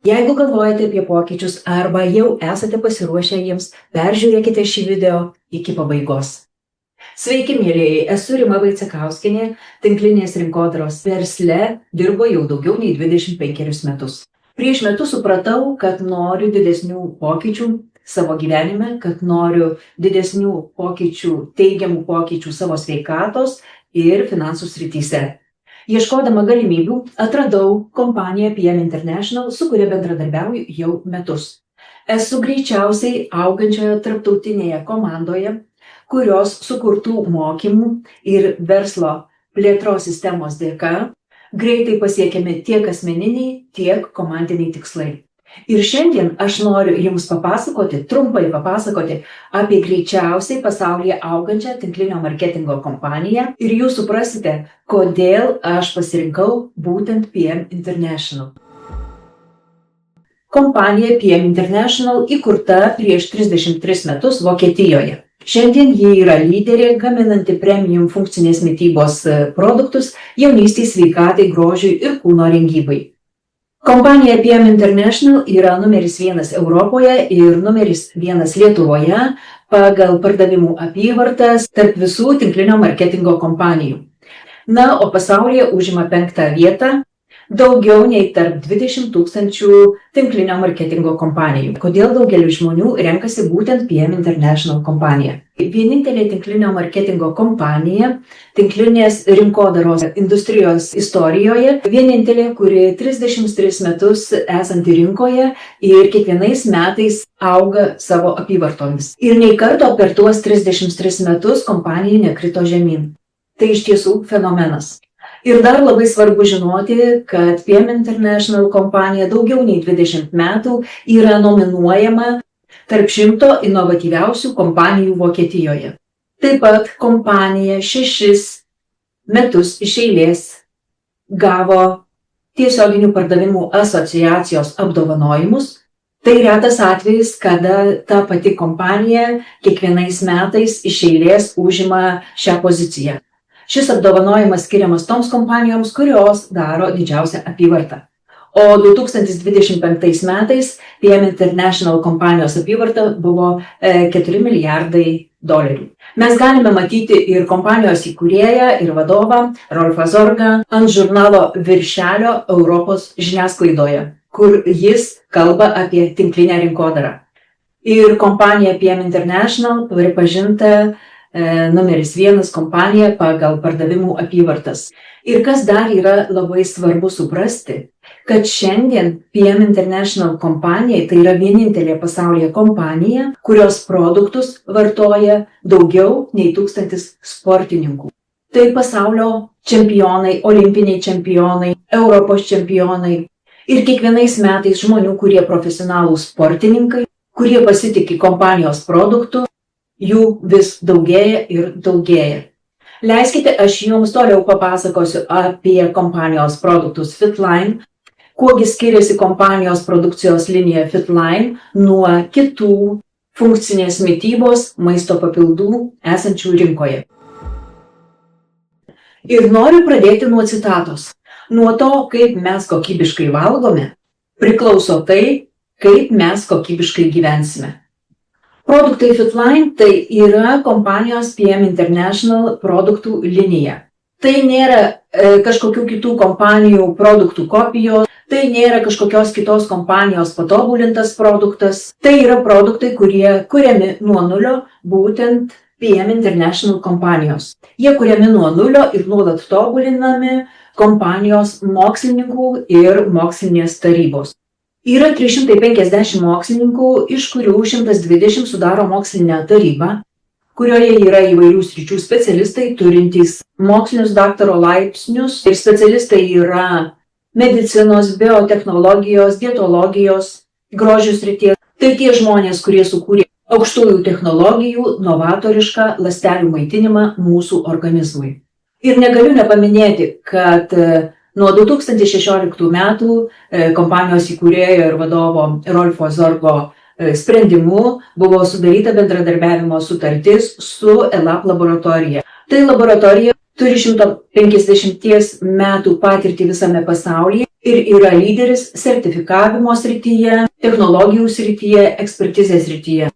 Jeigu galvojate apie pokyčius arba jau esate pasiruošę jiems, peržiūrėkite šį video iki pabaigos. Sveiki, mėlyjeji, esu Rima Vaicekauskienė, tinklinės rinkodaros versle dirbu jau daugiau nei 25 metus. Prieš metus supratau, kad noriu didesnių pokyčių savo gyvenime, kad noriu didesnių pokyčių, teigiamų pokyčių savo sveikatos ir finansų srityse. Ieškodama galimybių, atradau kompaniją PM International, su kuria bendradarbiauju jau metus. Esu greičiausiai augančioje tarptautinėje komandoje, kurios sukurtų mokymų ir verslo plėtros sistemos dėka greitai pasiekiami tiek asmeniniai, tiek komandiniai tikslai. Ir šiandien aš noriu Jums trumpai papasakoti apie greičiausiai pasaulyje augančią tinklinio marketingo kompaniją ir Jūs suprasite, kodėl aš pasirinkau būtent PM International. Kompanija PM International įkurta prieš 33 metus Vokietijoje. Šiandien ji yra lyderė gaminanti premium funkcinės mitybos produktus jaunystei, sveikatai, grožiui ir kūno rengybai. Kompanija PM International yra numeris 1 Europoje ir numeris 1 Lietuvoje pagal pardavimų apyvartas tarp visų tinklinio marketingo kompanijų. Na, o pasaulyje užima 5 vietą, daugiau nei tarp 20 000 tinklinio marketingo kompanijų. Kodėl daugelis žmonių renkasi būtent PM International kompaniją? Vienintelė tinklinio marketingo kompanija tinklinės rinkodaros industrijos istorijoje, vienintelė, kuri 33 metus esanti rinkoje ir kiekvienais metais auga savo apyvartomis. Ir nei karto per tuos 33 metus kompanija nekrito žemyn. Tai iš tiesų fenomenas. Ir dar labai svarbu žinoti, kad PM International kompanija daugiau nei 20 metų yra nominuojama tarp 100 inovatyviausių kompanijų Vokietijoje. Taip pat kompanija 6 metus iš eilės gavo tiesioginių pardavimų asociacijos apdovanojimus. Tai retas atvejis, kada ta pati kompanija kiekvienais metais iš eilės užima šią poziciją. Šis apdovanojimas skiriamas toms kompanijoms, kurios daro didžiausią apyvartą. O 2025 metais PM International kompanijos apyvarta buvo 4 milijardai dolerių. Mes galime matyti ir kompanijos įkūrėją ir vadovą Rolfą Zorgą ant žurnalo viršelio Europos žiniasklaidoje, kur jis kalba apie tinklinę rinkodarą. Ir kompanija PM International pripažinta numeris 1 kompanija pagal pardavimų apyvartas. Ir kas dar yra labai svarbu suprasti, kad šiandien PM International kompanija tai yra vienintelė pasaulyje kompanija, kurios produktus vartoja daugiau nei 1000 sportininkų. Tai pasaulio čempionai, olimpiniai čempionai, Europos čempionai ir kiekvienais metais žmonių, kurie profesionalūs sportininkai, kurie pasitiki kompanijos produktų, jų vis daugėja ir daugėja. Leiskite, aš Jums toliau papasakosiu apie kompanijos produktus Fitline, kuogi skiriasi kompanijos produkcijos linija Fitline nuo kitų funkcinės mitybos maisto papildų esančių rinkoje. Ir noriu pradėti nuo citatos. Nuo to, kaip mes kokybiškai valgome, priklauso tai, kaip mes kokybiškai gyvensime. Produktai Fitline tai yra kompanijos PM International produktų linija. Tai nėra kažkokių kitų kompanijų produktų kopijos, tai nėra kažkokios kitos kompanijos patobulintas produktas. Tai yra produktai, kurie kuriami nuo nulio būtent PM International kompanijos. Jie kuriami nuo nulio ir nuolat tobulinami kompanijos mokslininkų ir mokslinės tarybos. Yra 350 mokslininkų, iš kurių 120 sudaro mokslinę tarybą, kurioje yra įvairių sričių specialistai turintys mokslinius daktaro laipsnius. Ir specialistai yra medicinos, biotechnologijos, dietologijos, grožio srities. Tai tie žmonės, kurie sukūrė aukštųjų technologijų, novatorišką ląstelių maitinimą mūsų organizmui. Ir negaliu nepaminėti, kad nuo 2016 metų kompanijos įkūrėjo ir vadovo Rolfo Zorgo sprendimu buvo sudaryta bendradarbiavimo sutartis su ELAB laboratorija. Tai laboratorija turi 150 metų patirtį visame pasaulyje ir yra lyderis sertifikavimo srityje, technologijų srityje, ekspertizės srityje.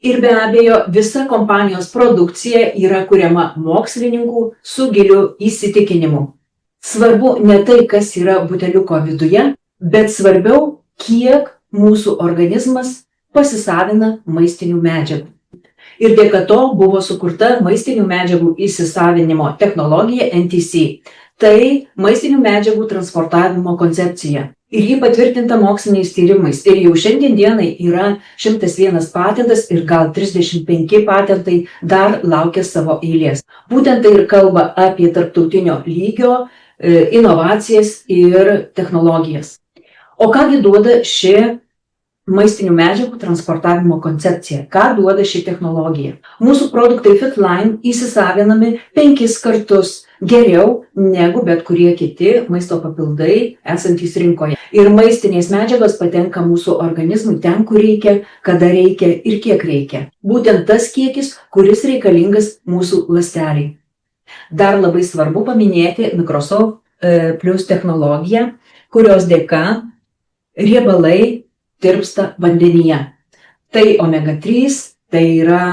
Ir be abejo, visa kompanijos produkcija yra kuriama mokslininkų su giliu įsitikinimu. Svarbu ne tai, kas yra buteliuko viduje, bet svarbiau, kiek mūsų organizmas pasisavina maistinių medžiagų. Ir dėka to buvo sukurta maistinių medžiagų įsisavinimo technologija NTC. Tai maistinių medžiagų transportavimo koncepcija. Ir ji patvirtinta moksliniais tyrimais. Ir jau šiandien dienai yra 101 patentas ir gal 35 patentai dar laukia savo eilės. Būtent tai ir kalba apie tarptautinio lygio inovacijas ir technologijas. O kągi duoda ši maistinių medžiagų transportavimo koncepcija? Ką duoda ši technologija? Mūsų produktai FitLine įsisavinami 5 kartus geriau negu bet kurie kiti maisto papildai esantys rinkoje. Ir maistinės medžiagos patenka mūsų organizmui ten, kur reikia, kada reikia ir kiek reikia. Būtent tas kiekis, kuris reikalingas mūsų ląsteliai. Dar labai svarbu paminėti Microsoft Plus technologiją, kurios dėka riebalai tirpsta vandenyje. Tai omega-3, tai yra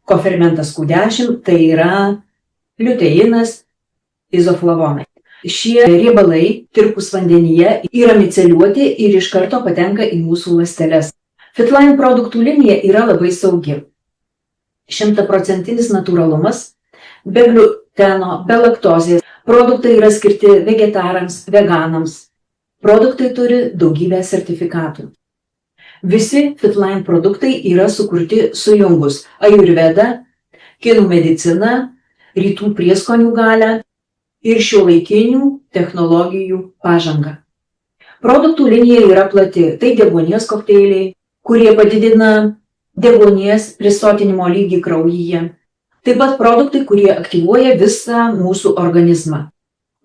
kofermentas Q10, tai yra liuteinas, izoflavonai. Šie riebalai tirpus vandenyje yra miceliuoti ir iš karto patenka į mūsų ląsteles. FitLine produktų linija yra labai saugi. 100% natūralumas, be gliuteno, be laktozės. Produktai yra skirti vegetarams, veganams. Produktai turi daugybę sertifikatų. Visi FitLine produktai yra sukurti sujungus ajurvedą, kinų mediciną, rytų prieskonių galią ir šiuolaikinių technologijų pažangą. Produktų linija yra plati, tai deguonies kokteiliai, kurie padidina deguonies prisotinimo lygį kraujyje. Taip pat produktai, kurie aktyvuoja visą mūsų organizmą.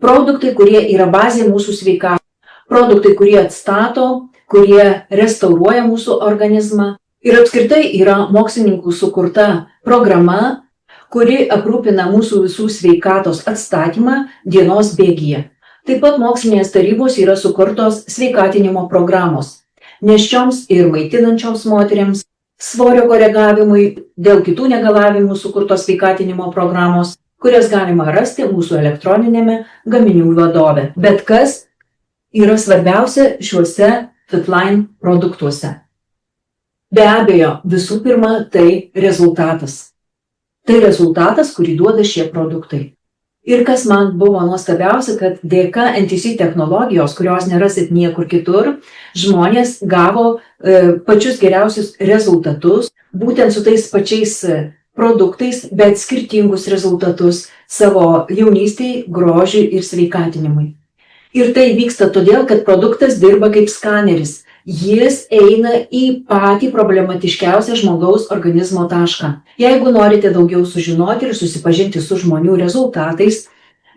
Produktai, kurie yra bazė mūsų sveikatos. Produktai, kurie atstato, kurie restauruoja mūsų organizmą. Ir apskritai yra mokslininkų sukurta programa, kuri aprūpina mūsų visų sveikatos atstatymą dienos bėgyje. Taip pat mokslinės tarybos yra sukurtos sveikatinimo programos nėščioms ir maitinančioms moteriams, svorio koregavimui, dėl kitų negalavimų sukurtos sveikatinimo programos, kurias galima rasti mūsų elektroninėme gaminių vadove. Bet kas yra svarbiausia šiuose FitLine produktuose? Be abejo, visų pirma, tai rezultatas. Tai rezultatas, kurį duoda šie produktai. Ir kas man buvo nuostabiausia, kad dėka NTC technologijos, kurios nerasit niekur kitur, žmonės gavo pačius geriausius rezultatus, būtent su tais pačiais produktais, bet skirtingus rezultatus savo jaunystėj, grožiui ir sveikatinimui. Ir tai vyksta todėl, kad produktas dirba kaip skaneris. Jis eina į patį problematiškiausią žmogaus organizmo tašką. Jeigu norite daugiau sužinoti ir susipažinti su žmonių rezultatais,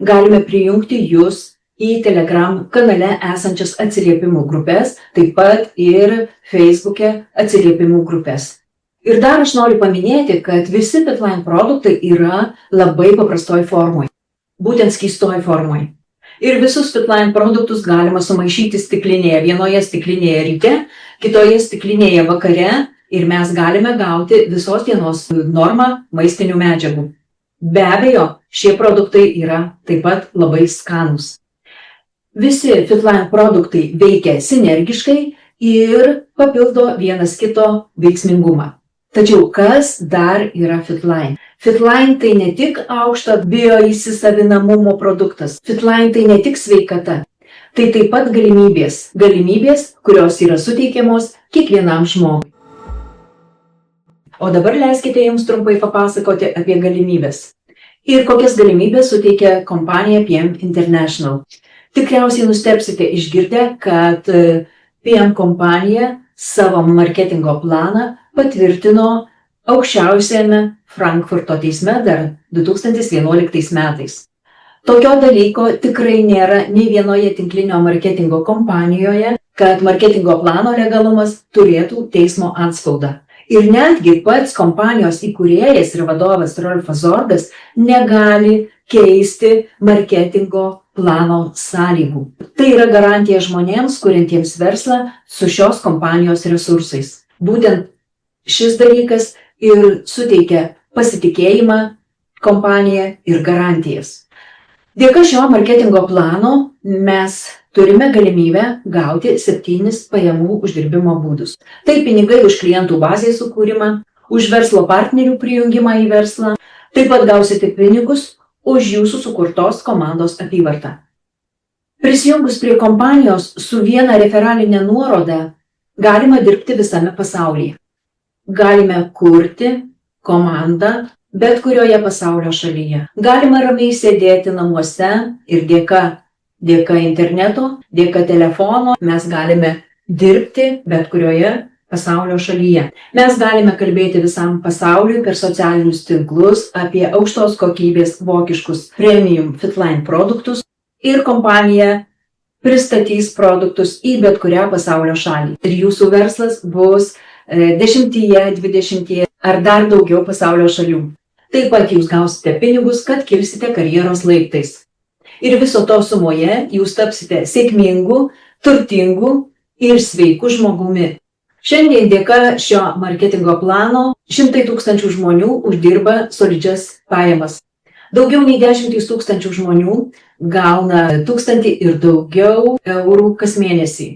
galime prijungti jūs į Telegram kanale esančias atsiliepimų grupės, taip pat ir Facebook'e atsiliepimų grupės. Ir dar aš noriu paminėti, kad visi FitLine produktai yra labai paprastoj formoj, būtent skystoj formoj. Ir visus FitLine produktus galima sumaišyti stiklinėje, vienoje stiklinėje ryte, kitoje stiklinėje vakare ir mes galime gauti visos dienos normą maistinių medžiagų. Be abejo, šie produktai yra taip pat labai skanūs. Visi FitLine produktai veikia sinergiškai ir papildo vienas kito veiksmingumą. Tačiau kas dar yra FitLine? FitLine tai ne tik aukšto bioįsisavinamumo produktas. FitLine tai ne tik sveikata. Tai taip pat galimybės. Galimybės, kurios yra suteikiamos kiekvienam žmogui. O dabar leiskite jums trumpai papasakoti apie galimybės. Ir kokias galimybės suteikia kompanija PM International. Tikriausiai nustebsite išgirdę, kad PM kompanija savo marketingo planą patvirtino aukščiausiame Frankfurto teisme dar 2011 metais. Tokio dalyko tikrai nėra nei vienoje tinklinio marketingo kompanijoje, kad marketingo plano legalumas turėtų teismo atspaudą. Ir netgi pats kompanijos įkūrėjas ir vadovas Rolfas Zorgas negali keisti marketingo plano sąlygų. Tai yra garantija žmonėms, kuriantiems verslą su šios kompanijos resursais. Būtent šis dalykas ir suteikia pasitikėjimą kompaniją ir garantijas. Dėka šio marketingo plano mes turime galimybę gauti 7 pajamų uždirbimo būdus. Tai pinigai už klientų bazės sukūrimą, už verslo partnerių prijungimą į verslą, taip pat gausite pinigus už jūsų sukurtos komandos apyvartą. Prisijungus prie kompanijos su viena referalinė nuoroda galima dirbti visame pasaulyje. Galime kurti komandą bet kurioje pasaulio šalyje. Galima ramiai sėdėti namuose ir dėka interneto, dėka telefono mes galime dirbti bet kurioje pasaulio šalyje. Mes galime kalbėti visam pasauliui per socialinius tinklus apie aukštos kokybės vokiškus premium Fitline produktus ir kompanija pristatys produktus į bet kurią pasaulio šalį. Ir jūsų verslas bus 10, 20 ar dar daugiau pasaulio šalių. Taip pat jūs gausite pinigus, kad kilsite karjeros laiptais. Ir viso to sumoje jūs tapsite sėkmingu, turtingu ir sveiku žmogumi. Šiandien dėka šio marketingo plano 100 000 žmonių uždirba solidžias pajamas. Daugiau nei 10 000 žmonių gauna 1000 ir daugiau eurų kas mėnesį.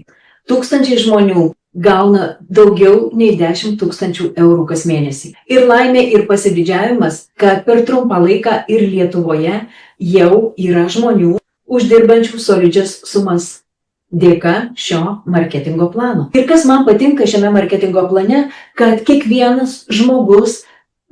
1000 žmonių gauna daugiau nei 10 000 eurų kas mėnesį. Ir laimė ir pasididžiavimas, kad per trumpą laiką ir Lietuvoje jau yra žmonių uždirbančių solidžias sumas dėka šio marketingo plano. Ir kas man patinka šiame marketingo plane, kad kiekvienas žmogus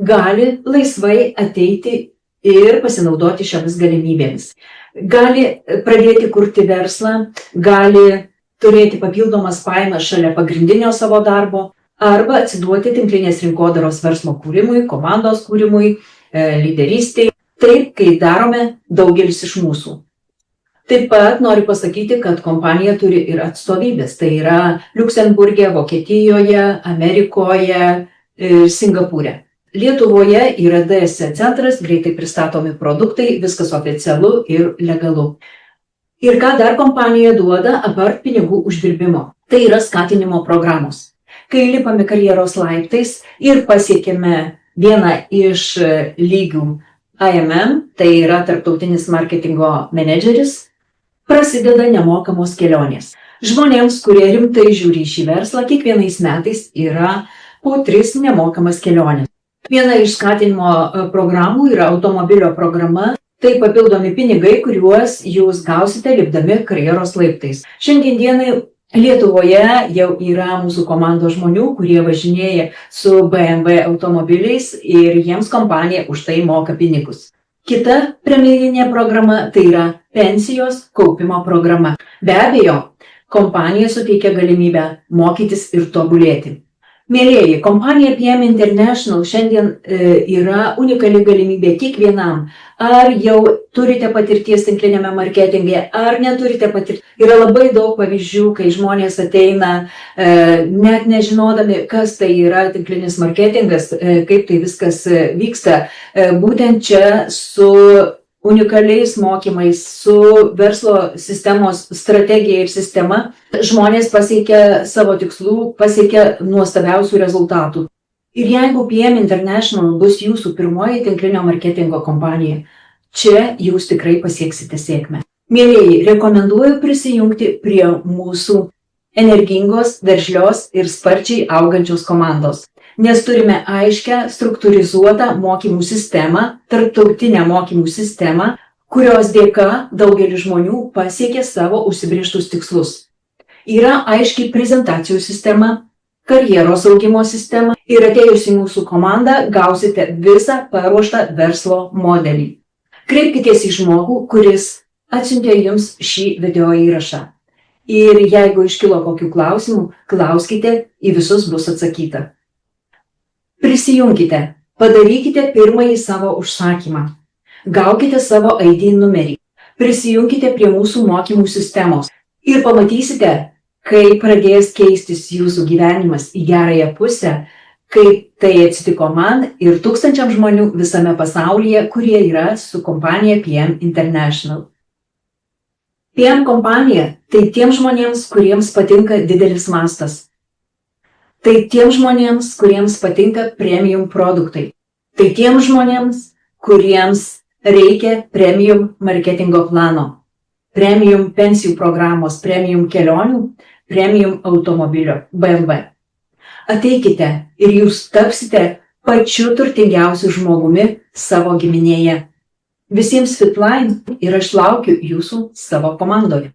gali laisvai ateiti ir pasinaudoti šiomis galimybėmis. Gali pradėti kurti verslą, gali turėti papildomas pajamas šalia pagrindinio savo darbo arba atsiduoti tinklinės rinkodaros verslo kūrimui, komandos kūrimui, lyderystei, taip, kaip darome daugelis iš mūsų. Taip pat noriu pasakyti, kad kompanija turi ir atstovybės, tai yra Liuksemburge, Vokietijoje, Amerikoje, Singapūre. Lietuvoje yra DSC centras, greitai pristatomi produktai, viskas oficialu ir legalu. Ir ką dar kompanija duoda apart pinigų uždirbimo? Tai yra skatinimo programos. Kai lipame karjeros laiptais ir pasiekėme vieną iš lygių IMM, tai yra tarptautinis marketingo menedžeris, prasideda nemokamos kelionės. Žmonėms, kurie rimtai žiūri į šį verslą, kiekvienais metais yra po 3 nemokamas kelionės. Viena iš skatinimo programų yra automobilio programa. Tai papildomi pinigai, kuriuos jūs gausite lipdami karjeros laiptais. Šiandien dienai Lietuvoje jau yra mūsų komandos žmonių, kurie važinėja su BMW automobiliais ir jiems kompanija už tai moka pinigus. Kita premijinė programa tai yra pensijos kaupimo programa. Be abejo, kompanija suteikia galimybę mokytis ir tobulėti. Mėlieji, kompanija PM International šiandien yra unikali galimybė kiekvienam. Ar jau turite patirties tinklinėme marketinge, ar neturite patirties. Yra labai daug pavyzdžių, kai žmonės ateina net nežinodami, kas tai yra tinklinis marketingas, kaip tai viskas vyksta. Būtent čia su unikaliais mokymais, su verslo sistemos strategija ir sistema, žmonės pasiekia savo tikslų, pasiekia nuostabiausių rezultatų. Ir jeigu PM International bus jūsų pirmoji tinklinio marketingo kompanija, čia jūs tikrai pasieksite sėkmę. Mielieji, rekomenduoju prisijungti prie mūsų energingos, veržlios ir sparčiai augančios komandos. Nes turime aiškę, struktūrizuotą mokymų sistemą, tarptautinę mokymų sistemą, kurios dėka daugelis žmonių pasiekė savo užsibrėžtus tikslus. Yra aiški prezentacijų sistema, karjeros augimo sistema ir atėjus į mūsų komandą gausite visą paruoštą verslo modelį. Kreipkitės į žmogų, kuris atsiuntė jums šį video įrašą. Ir jeigu iškilo kokių klausimų, klauskite, į visus bus atsakyta. Prisijunkite, padarykite pirmąjį savo užsakymą. Gaukite savo ID numerį. Prisijunkite prie mūsų mokymų sistemos ir pamatysite, kai pradės keistis jūsų gyvenimas į gerąją pusę, kaip tai atsitiko man ir tūkstančiam žmonių visame pasaulyje, kurie yra su kompanija PM International. PM kompanija tai tiems žmonėms, kuriems patinka didelis mastas. Tai tiems žmonėms, kuriems patinka premium produktai. Tai tiems žmonėms, kuriems reikia premium marketingo plano, premium pensijų programos, premium kelionių, premium automobilio BMW. Ateikite ir jūs tapsite pačiu turtingiausiu žmogumi savo giminėje. Visiems Fitline ir aš laukiu jūsų savo komandoje.